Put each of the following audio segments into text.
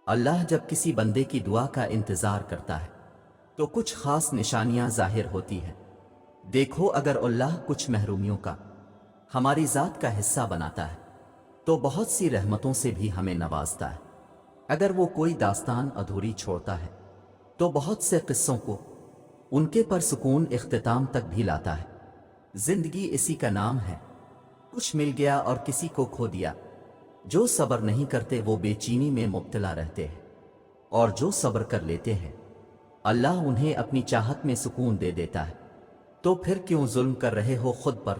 اللہ جب کسی بندے کی دعا کا انتظار کرتا ہے تو کچھ خاص نشانیاں ظاہر ہوتی ہیں۔ دیکھو، اگر اللہ کچھ محرومیوں کا ہماری ذات کا حصہ بناتا ہے تو بہت سی رحمتوں سے بھی ہمیں نوازتا ہے۔ اگر وہ کوئی داستان ادھوری چھوڑتا ہے تو بہت سے قصوں کو ان کے پر سکون اختتام تک بھی لاتا ہے۔ زندگی اسی کا نام ہے، کچھ مل گیا اور کسی کو کھو دیا۔ جو صبر نہیں کرتے وہ بے چینی میں مبتلا رہتے ہیں، اور جو صبر کر لیتے ہیں اللہ انہیں اپنی چاہت میں سکون دے دیتا ہے۔ تو پھر کیوں ظلم کر رہے ہو خود پر؟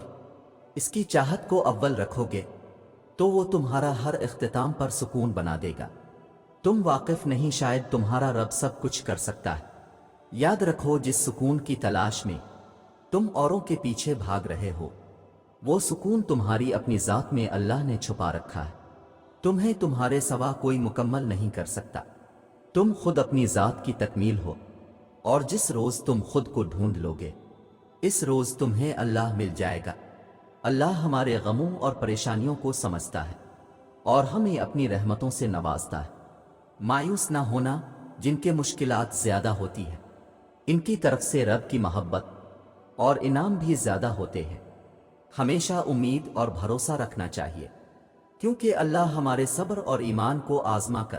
اس کی چاہت کو اول رکھو گے تو وہ تمہارا ہر اختتام پر سکون بنا دے گا۔ تم واقف نہیں، شاید تمہارا رب سب کچھ کر سکتا ہے۔ یاد رکھو، جس سکون کی تلاش میں تم اوروں کے پیچھے بھاگ رہے ہو وہ سکون تمہاری اپنی ذات میں اللہ نے چھپا رکھا ہے۔ تمہیں تمہارے سوا کوئی مکمل نہیں کر سکتا۔ تم خود اپنی ذات کی تکمیل ہو، اور جس روز تم خود کو ڈھونڈ لو گے اس روز تمہیں اللہ مل جائے گا۔ اللہ ہمارے غموں اور پریشانیوں کو سمجھتا ہے اور ہمیں اپنی رحمتوں سے نوازتا ہے۔ مایوس نہ ہونا، جن کے مشکلات زیادہ ہوتی ہیں ان کی طرف سے رب کی محبت اور انعام بھی زیادہ ہوتے ہیں۔ ہمیشہ امید اور بھروسہ رکھنا چاہیے، کیونکہ اللہ ہمارے صبر اور ایمان کو آزما کر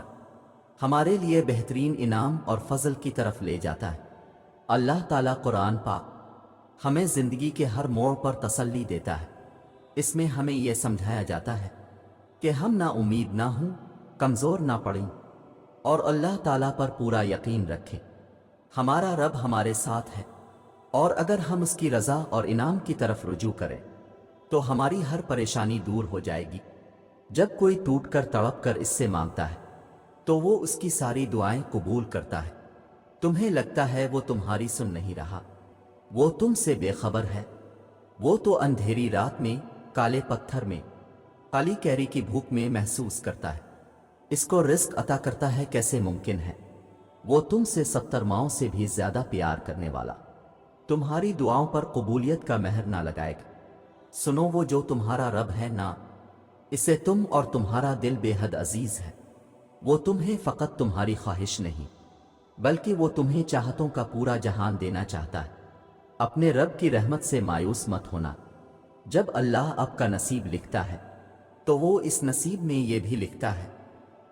ہمارے لیے بہترین انعام اور فضل کی طرف لے جاتا ہے۔ اللہ تعالیٰ قرآن پاک ہمیں زندگی کے ہر موڑ پر تسلی دیتا ہے۔ اس میں ہمیں یہ سمجھایا جاتا ہے کہ ہم نا امید نہ ہوں، کمزور نہ پڑیں، اور اللہ تعالیٰ پر پورا یقین رکھیں۔ ہمارا رب ہمارے ساتھ ہے، اور اگر ہم اس کی رضا اور انعام کی طرف رجوع کریں تو ہماری ہر پریشانی دور ہو جائے گی۔ جب کوئی ٹوٹ کر تڑپ کر اس سے مانگتا ہے تو وہ اس کی ساری دعائیں قبول کرتا ہے۔ تمہیں لگتا ہے وہ تمہاری سن نہیں رہا، وہ تم سے بے خبر ہے۔ وہ تو اندھیری رات میں، کالے پتھر میں، کالی کیری کی بھوک میں محسوس کرتا ہے۔ اس کو رزق عطا کرتا ہے، کیسے ممکن ہے؟ وہ تم سے 70 ماؤں سے بھی زیادہ پیار کرنے والا تمہاری دعاؤں پر قبولیت کا مہر نہ لگائے گا۔ سنو، وہ جو تمہارا رب ہے نا، اسے تم اور تمہارا دل بے حد عزیز ہے۔ وہ تمہیں فقط تمہاری خواہش نہیں بلکہ وہ تمہیں چاہتوں کا پورا جہان دینا چاہتا ہے۔ اپنے رب کی رحمت سے مایوس مت ہونا۔ جب اللہ آپ کا نصیب لکھتا ہے تو وہ اس نصیب میں یہ بھی لکھتا ہے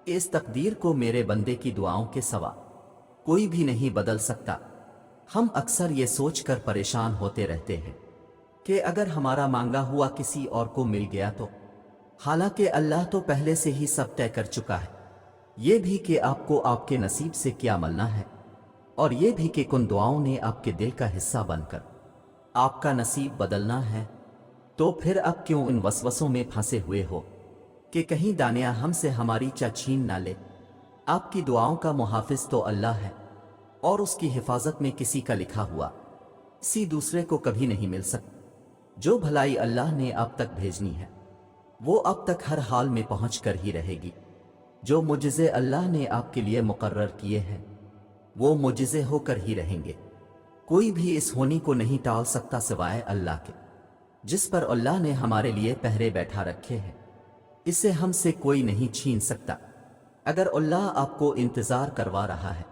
کہ اس تقدیر کو میرے بندے کی دعاؤں کے سوا کوئی بھی نہیں بدل سکتا۔ ہم اکثر یہ سوچ کر پریشان ہوتے رہتے ہیں کہ اگر ہمارا مانگا ہوا کسی اور کو مل گیا تو، حالانکہ اللہ تو پہلے سے ہی سب طے کر چکا ہے۔ یہ بھی کہ آپ کو آپ کے نصیب سے کیا ملنا ہے، اور یہ بھی کہ کن دعاؤں نے آپ کے دل کا حصہ بن کر آپ کا نصیب بدلنا ہے۔ تو پھر اب کیوں ان وسوسوں میں پھنسے ہوئے ہو کہ کہیں دانیہ ہم سے ہماری چھین نہ لے؟ آپ کی دعاؤں کا محافظ تو اللہ ہے، اور اس کی حفاظت میں کسی کا لکھا ہوا کسی دوسرے کو کبھی نہیں مل سکتا۔ جو بھلائی اللہ نے آپ تک بھیجنی ہے وہ اب تک ہر حال میں پہنچ کر ہی رہے گی۔ جو معجزے اللہ نے آپ کے لیے مقرر کیے ہیں وہ معجزے ہو کر ہی رہیں گے۔ کوئی بھی اس ہونی کو نہیں ٹال سکتا سوائے اللہ کے، جس پر اللہ نے ہمارے لیے پہرے بیٹھا رکھے ہیں۔ اسے ہم سے کوئی نہیں چھین سکتا۔ اگر اللہ آپ کو انتظار کروا رہا ہے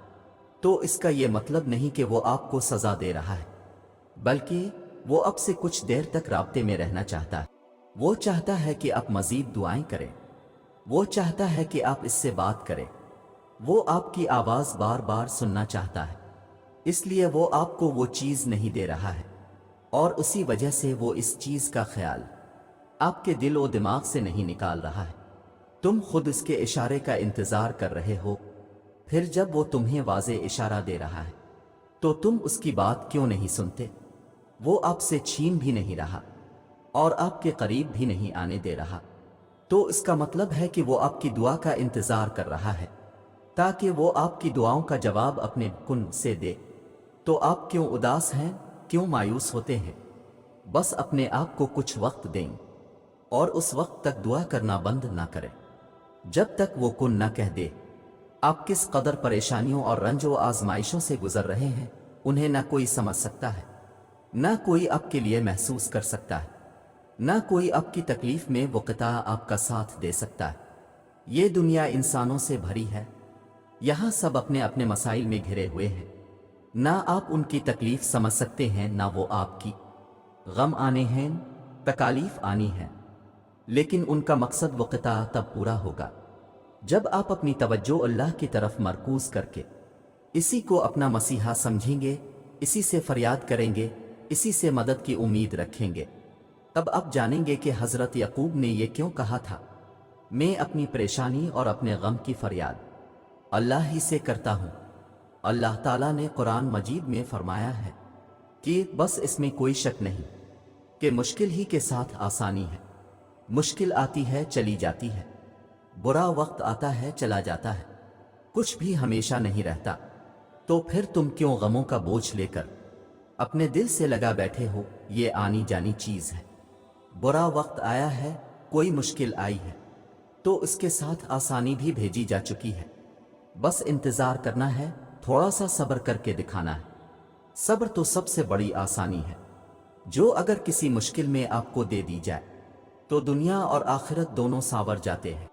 تو اس کا یہ مطلب نہیں کہ وہ آپ کو سزا دے رہا ہے، بلکہ وہ اب سے کچھ دیر تک رابطے میں رہنا چاہتا ہے۔ وہ چاہتا ہے کہ آپ مزید دعائیں کریں، وہ چاہتا ہے کہ آپ اس سے بات کریں، وہ آپ کی آواز بار بار سننا چاہتا ہے۔ اس لیے وہ آپ کو وہ چیز نہیں دے رہا ہے، اور اسی وجہ سے وہ اس چیز کا خیال آپ کے دل و دماغ سے نہیں نکال رہا ہے۔ تم خود اس کے اشارے کا انتظار کر رہے ہو، پھر جب وہ تمہیں واضح اشارہ دے رہا ہے تو تم اس کی بات کیوں نہیں سنتے؟ وہ آپ سے چھین بھی نہیں رہا اور آپ کے قریب بھی نہیں آنے دے رہا، تو اس کا مطلب ہے کہ وہ آپ کی دعا کا انتظار کر رہا ہے تاکہ وہ آپ کی دعاؤں کا جواب اپنے کن سے دے۔ تو آپ کیوں اداس ہیں، کیوں مایوس ہوتے ہیں؟ بس اپنے آپ کو کچھ وقت دیں، اور اس وقت تک دعا کرنا بند نہ کریں جب تک وہ کن نہ کہہ دے۔ آپ کس قدر پریشانیوں اور رنج و آزمائشوں سے گزر رہے ہیں انہیں نہ کوئی سمجھ سکتا ہے، نہ کوئی آپ کے لیے محسوس کر سکتا ہے، نہ کوئی آپ کی تکلیف میں وہ قطع آپ کا ساتھ دے سکتا ہے۔ یہ دنیا انسانوں سے بھری ہے، یہاں سب اپنے اپنے مسائل میں گھرے ہوئے ہیں، نہ آپ ان کی تکلیف سمجھ سکتے ہیں نہ وہ آپ کی۔ غم آنے ہیں، تکالیف آنی ہے، لیکن ان کا مقصد و قطع تب پورا ہوگا جب آپ اپنی توجہ اللہ کی طرف مرکوز کر کے اسی کو اپنا مسیحا سمجھیں گے، اسی سے فریاد کریں گے، اسی سے مدد کی امید رکھیں گے۔ تب آپ جانیں گے کہ حضرت یعقوب نے یہ کیوں کہا تھا، میں اپنی پریشانی اور اپنے غم کی فریاد اللہ ہی سے کرتا ہوں۔ اللہ تعالیٰ نے قرآن مجید میں فرمایا ہے کہ بس اس میں کوئی شک نہیں کہ مشکل ہی کے ساتھ آسانی ہے۔ مشکل آتی ہے چلی جاتی ہے، برا وقت آتا ہے چلا جاتا ہے، کچھ بھی ہمیشہ نہیں رہتا، تو پھر تم کیوں غموں کا بوجھ لے کر اپنے دل سے لگا بیٹھے ہو؟ یہ آنی جانی چیز ہے۔ برا وقت آیا ہے، کوئی مشکل آئی ہے، تو اس کے ساتھ آسانی بھی بھیجی جا چکی ہے، بس انتظار کرنا ہے، تھوڑا سا صبر کر کے دکھانا ہے۔ صبر تو سب سے بڑی آسانی ہے، جو اگر کسی مشکل میں آپ کو دے دی جائے تو دنیا اور آخرت دونوں سانور جاتے ہیں۔